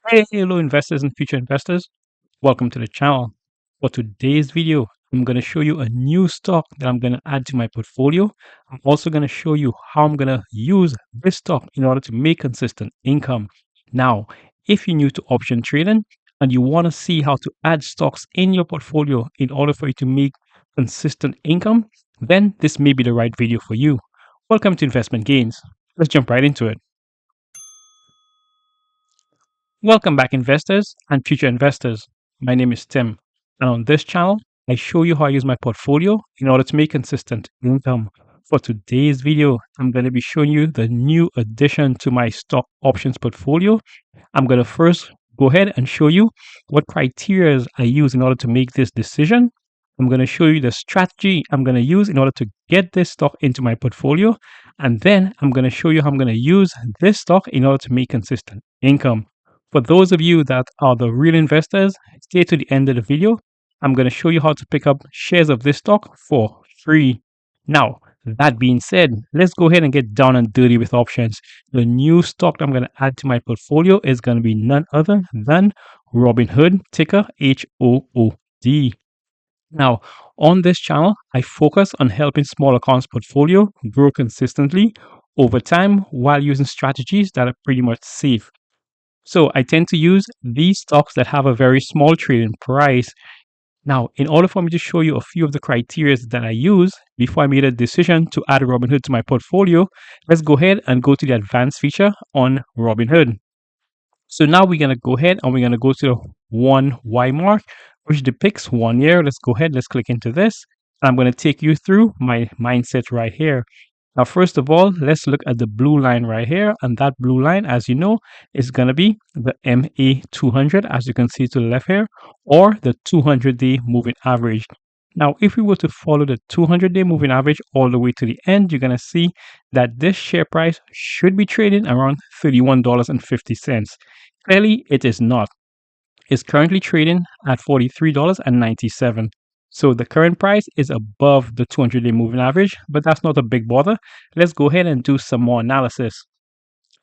Hey, hello investors and future investors. Welcome to the channel. For today's video, I'm going to show you a new stock that I'm going to add to my portfolio. I'm also going to show you how I'm going to use this stock in order to make consistent income. Now, if you're new to option trading and you want to see how to add stocks in your portfolio in order for you to make consistent income, then this may be the right video for you. Welcome to Investment Gains. Let's jump right into it. Welcome back, investors and future investors. My name is Tim, and on this channel, I show you how I use my portfolio in order to make consistent income. For today's video, I'm going to be showing you the new addition to my stock options portfolio. I'm going to first go ahead and show you what criteria I use in order to make this decision. I'm going to show you the strategy I'm going to use in order to get this stock into my portfolio. And then I'm going to show you how I'm going to use this stock in order to make consistent income. For those of you that are the real investors, stay to the end of the video. I'm going to show you how to pick up shares of this stock for free. Now, that being said, let's go ahead and get down and dirty with options. The new stock that I'm going to add to my portfolio is going to be none other than Robinhood, ticker HOOD. Now, on this channel, I focus on helping small accounts portfolio grow consistently over time while using strategies that are pretty much safe. So I tend to use these stocks that have a very small trading price. Now, in order for me to show you a few of the criteria that I use before I made a decision to add Robinhood to my portfolio, let's go ahead and go to the advanced feature on Robinhood. So now we're going to go ahead and we're going to go to the 1Y mark, which depicts 1 year. Let's go ahead, let's click into this. I'm going to take you through my mindset right here. Now, first of all, let's look at the blue line right here. And that blue line, as you know, is going to be the MA200, as you can see to the left here, or the 200-day moving average. Now, if we were to follow the 200-day moving average all the way to the end, you're going to see that this share price should be trading around $31.50. Clearly, it is not. It's currently trading at $43.97. So the current price is above the 200-day moving average, but that's not a big bother. Let's go ahead and do some more analysis.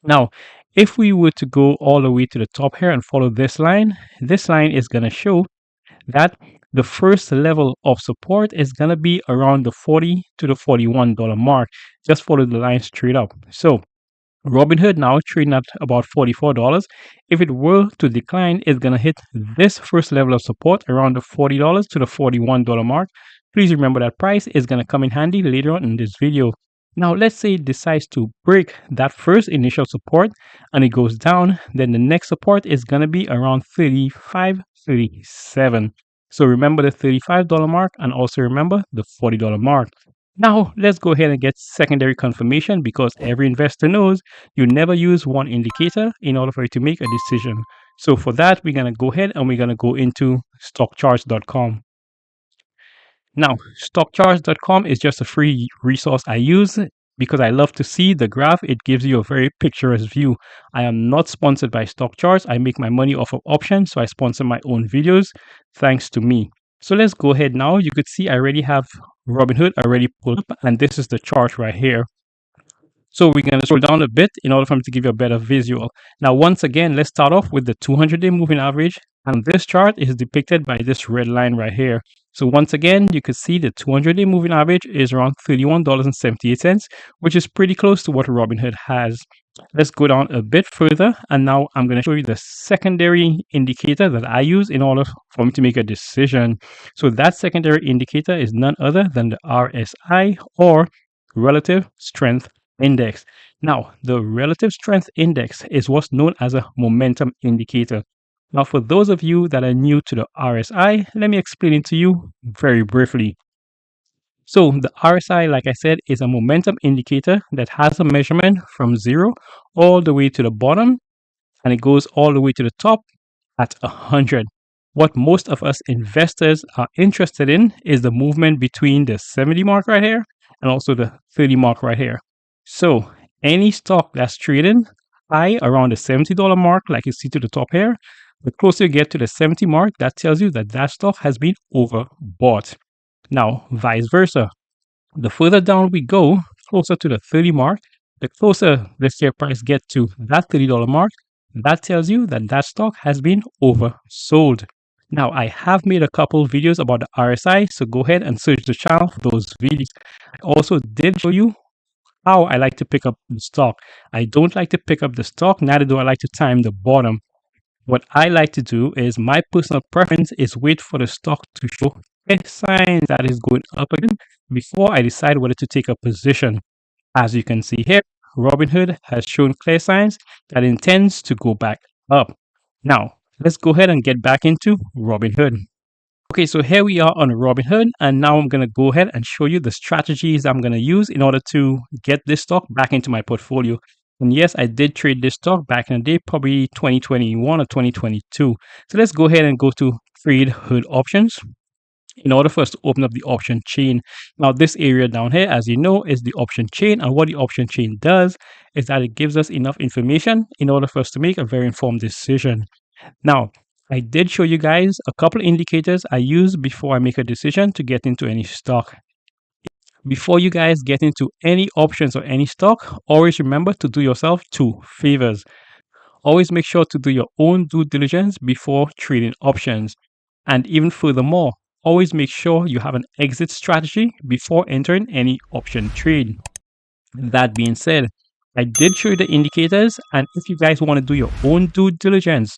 Now, if we were to go all the way to the top here and follow this line is going to show that the first level of support is going to be around the $40 to the $41 mark. Just follow the line straight up. So Robinhood now trading at about $44. If it were to decline, it's going to hit this first level of support around the $40 to the $41 mark. Please remember that price is going to come in handy later on in this video. Now, let's say it decides to break that first initial support and it goes down, then the next support is going to be around $35, $37. So remember the $35 mark and also remember the $40 mark. Now, let's go ahead and get secondary confirmation because every investor knows you never use one indicator in order for you to make a decision. So for that, we're going to go ahead and we're going to go into stockcharts.com. Now, stockcharts.com is just a free resource I use because I love to see the graph. It gives you a very picturesque view. I am not sponsored by StockCharts. I make my money off of options, so I sponsor my own videos thanks to me. So let's go ahead now. You could see I already have Robinhood already pulled up, and this is the chart right here. So we're going to scroll down a bit in order for me to give you a better visual. Now, once again, let's start off with the 200-day moving average. And this chart is depicted by this red line right here. So once again, you can see the 200-day moving average is around $31.78, which is pretty close to what Robinhood has. Let's go down a bit further. And now I'm going to show you the secondary indicator that I use in order for me to make a decision. So that secondary indicator is none other than the RSI, or Relative Strength Index. Now, the Relative Strength Index is what's known as a momentum indicator. Now, for those of you that are new to the RSI, let me explain it to you very briefly. So the RSI, like I said, is a momentum indicator that has a measurement from 0 all the way to the bottom, and it goes all the way to the top at 100. What most of us investors are interested in is the movement between the 70 mark right here and also the 30 mark right here. So any stock that's trading high around the $70 mark, like you see to the top here, the closer you get to the 70 mark, that tells you that that stock has been overbought. Now, vice versa. The further down we go, closer to the 30 mark, the closer the share price gets to that $30 mark, that tells you that that stock has been oversold. Now, I have made a couple videos about the RSI, so go ahead and search the channel for those videos. I also did show you how I like to pick up the stock. I don't like to pick up the stock, neither do I like to time the bottom. What I like to do is my personal preference is wait for the stock to show a sign that is going up again before I decide whether to take a position. As you can see here, Robinhood has shown clear signs that it intends to go back up. Now, let's go ahead and get back into Robinhood. Okay, so here we are on Robinhood, and now I'm going to go ahead and show you the strategies I'm going to use in order to get this stock back into my portfolio. And yes, I did trade this stock back in the day, probably 2021 or 2022. So let's go ahead and go to Trade Hood Options in order for us to open up the option chain. Now, this area down here, as you know, is the option chain. And what the option chain does is that it gives us enough information in order for us to make a very informed decision. Now, I did show you guys a couple of indicators I use before I make a decision to get into any stock. Before you guys get into any options or any stock, always remember to do yourself two favors. Always make sure to do your own due diligence before trading options. And even furthermore, always make sure you have an exit strategy before entering any option trade. That being said, I did show you the indicators, and if you guys want to do your own due diligence,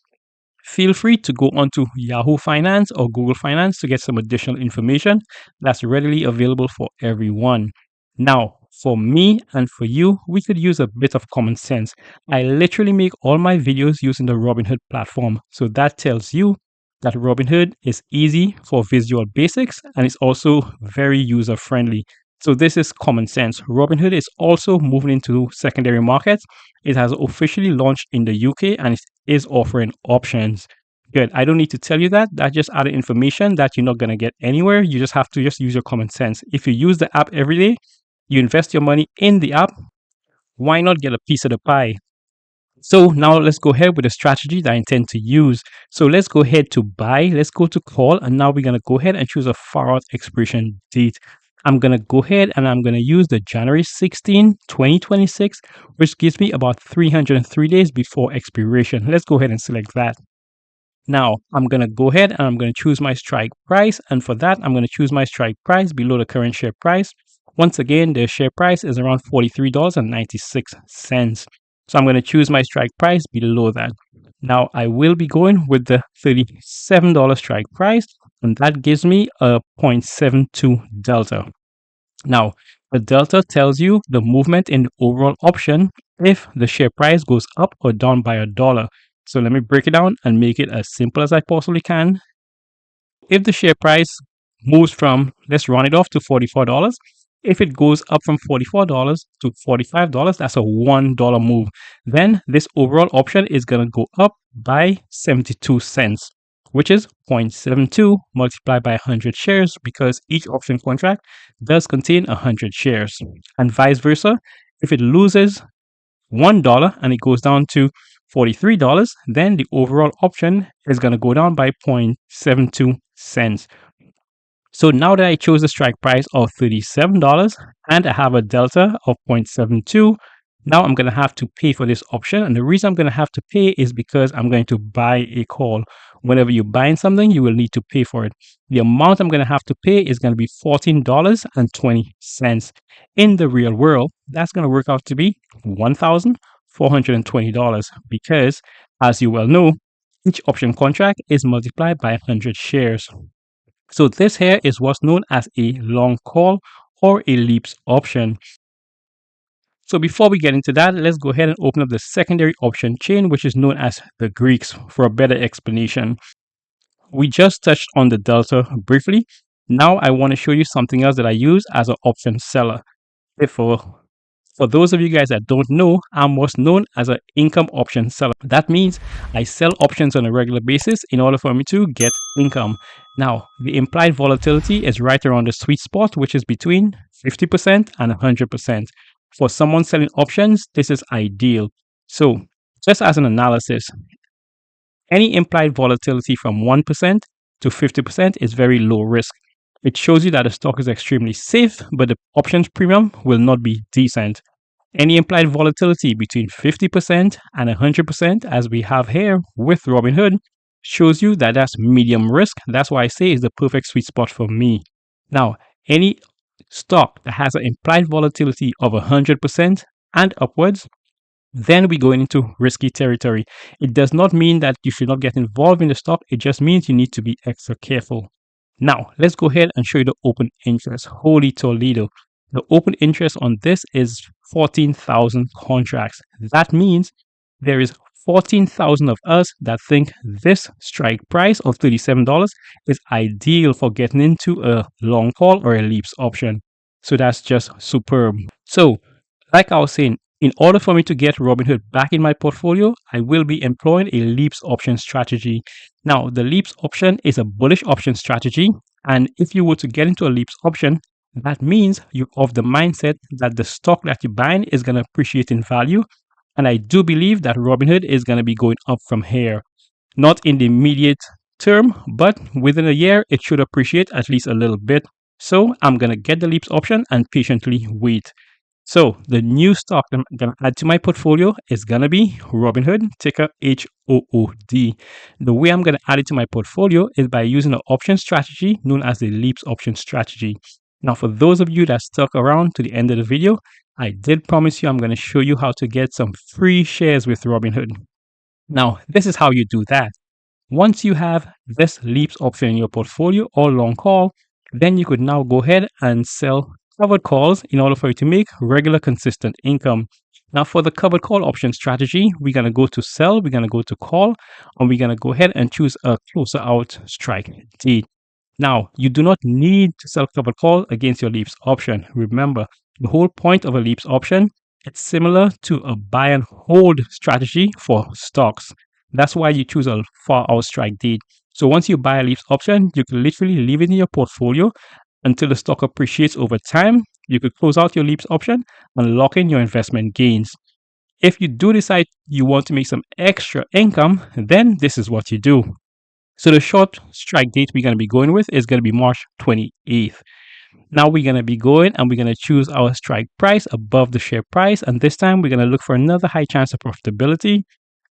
feel free to go onto Yahoo Finance or Google Finance to get some additional information that's readily available for everyone. Now, for me and for you, we could use a bit of common sense. I literally make all my videos using the Robinhood platform. So that tells you that Robinhood is easy for Visual Basics and it's also very user friendly. So this is common sense. Robinhood is also moving into secondary markets. It has officially launched in the UK and it is offering options. Good. I don't need to tell you that. That's just added information that you're not going to get anywhere. You just have to just use your common sense. If you use the app every day, you invest your money in the app, why not get a piece of the pie? So now let's go ahead with the strategy that I intend to use. So let's go ahead to buy. Let's go to call. And now we're going to go ahead and choose a far out expiration date. I'm going to go ahead and I'm going to use the January 16, 2026, which gives me about 303 days before expiration. Let's go ahead and select that. Now, I'm going to go ahead and I'm going to choose my strike price. And for that, I'm going to choose my strike price below the current share price. Once again, the share price is around $43.96. So I'm going to choose my strike price below that. Now, I will be going with the $37 strike price, and that gives me a 0.72 delta. Now, the delta tells you the movement in the overall option if the share price goes up or down by $1. So let me break it down and make it as simple as I possibly can. If the share price moves from, let's round it off to $44, if it goes up from $44 to $45, that's a $1 move. Then this overall option is going to go up by 72 cents, which is 0.72 multiplied by 100 shares because each option contract does contain 100 shares. And vice versa, if it loses $1 and it goes down to $43, then the overall option is going to go down by 0.72 cents. So now that I chose the strike price of $37 and I have a delta of 0.72, now I'm going to have to pay for this option. And the reason I'm going to have to pay is because I'm going to buy a call. Whenever you're buying something, you will need to pay for it. The amount I'm going to have to pay is going to be $14.20. In the real world, that's going to work out to be $1,420 because, as you well know, each option contract is multiplied by 100 shares. So this here is what's known as a long call or a leaps option. So before we get into that, let's go ahead and open up the secondary option chain, which is known as the Greeks, for a better explanation. We just touched on the delta briefly. Now I want to show you something else that I use as an option seller. For those of you guys that don't know, I'm what's known as an income option seller. That means I sell options on a regular basis in order for me to get income. Now, the implied volatility is right around the sweet spot, which is between 50% and 100%. For someone selling options, this is ideal. So, just as an analysis, any implied volatility from 1% to 50% is very low risk. It shows you that the stock is extremely safe, but the options premium will not be decent. Any implied volatility between 50% and 100%, as we have here with Robinhood, shows you that that's medium risk. That's why I say it's the perfect sweet spot for me. Now, any stock that has an implied volatility of 100% and upwards, then we go into risky territory. It does not mean that you should not get involved in the stock. It just means you need to be extra careful. Now, let's go ahead and show you the open interest. Holy Toledo. The open interest on this is 14,000 contracts. That means there is 14,000 of us that think this strike price of $37 is ideal for getting into a long call or a leaps option. So that's just superb. So, like I was saying, in order for me to get Robinhood back in my portfolio, I will be employing a leaps option strategy. Now, the leaps option is a bullish option strategy. And if you were to get into a leaps option, that means you're of the mindset that the stock that you're buying is going to appreciate in value. And I do believe that Robinhood is going to be going up from here. Not in the immediate term, but within a year, it should appreciate at least a little bit. So I'm going to get the leaps option and patiently wait. So the new stock I'm going to add to my portfolio is going to be Robinhood, ticker HOOD. The way I'm going to add it to my portfolio is by using an option strategy known as the leaps option strategy. Now, for those of you that stuck around to the end of the video, I did promise you I'm going to show you how to get some free shares with Robinhood. Now, this is how you do that. Once you have this leaps option in your portfolio or long call, then you could now go ahead and sell covered calls in order for you to make regular consistent income. Now for the covered call option strategy, we're going to go to sell, we're going to go to call, and we're going to go ahead and choose a closer out strike date. Now, you do not need to sell covered call against your leaps option. Remember, the whole point of a leaps option, it's similar to a buy and hold strategy for stocks. That's why you choose a far out strike date. So once you buy a leaps option, you can literally leave it in your portfolio until the stock appreciates over time. You could close out your leaps option and lock in your investment gains. If you do decide you want to make some extra income, then this is what you do. So the short strike date we're going to be going with is going to be March 28th. Now we're going to be going and we're going to choose our strike price above the share price. And this time we're going to look for another high chance of profitability.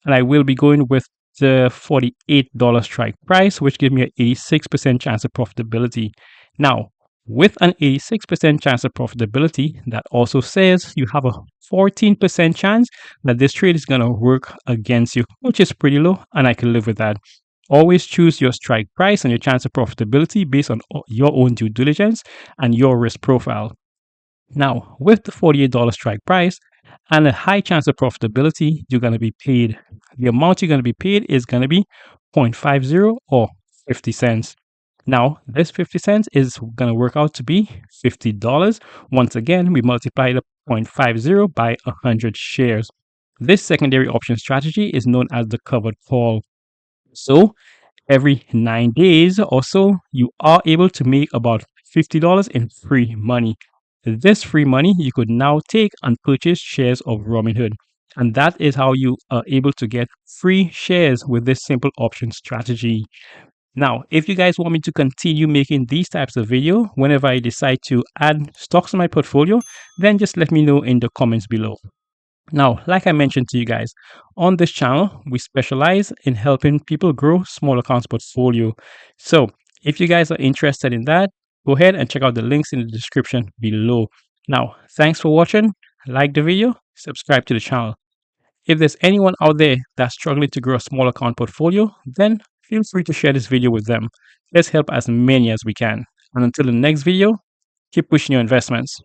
And I will be going with the $48 strike price, which gives me an 86% chance of profitability. Now, with an 86% chance of profitability, that also says you have a 14% chance that this trade is going to work against you, which is pretty low, and I can live with that. Always choose your strike price and your chance of profitability based on your own due diligence and your risk profile. Now, with the $48 strike price and a high chance of profitability, you're going to be paid. The amount you're going to be paid is going to be 0.50 or 50 cents. Now, this 50 cents is going to work out to be $50. Once again, we multiply the 0.50 by 100 shares. This secondary option strategy is known as the covered call. So, every 9 days or so, you are able to make about $50 in free money. This free money you could now take and purchase shares of Robinhood. And that is how you are able to get free shares with this simple option strategy. Now, if you guys want me to continue making these types of video whenever I decide to add stocks to my portfolio, then just let me know in the comments below. Now, like I mentioned to you guys, on this channel, we specialize in helping people grow small accounts portfolio. So if you guys are interested in that, go ahead and check out the links in the description below. Now, thanks for watching. Like the video, subscribe to the channel. If there's anyone out there that's struggling to grow a small account portfolio, then feel free to share this video with them. Let's help as many as we can. And until the next video, keep pushing your investments.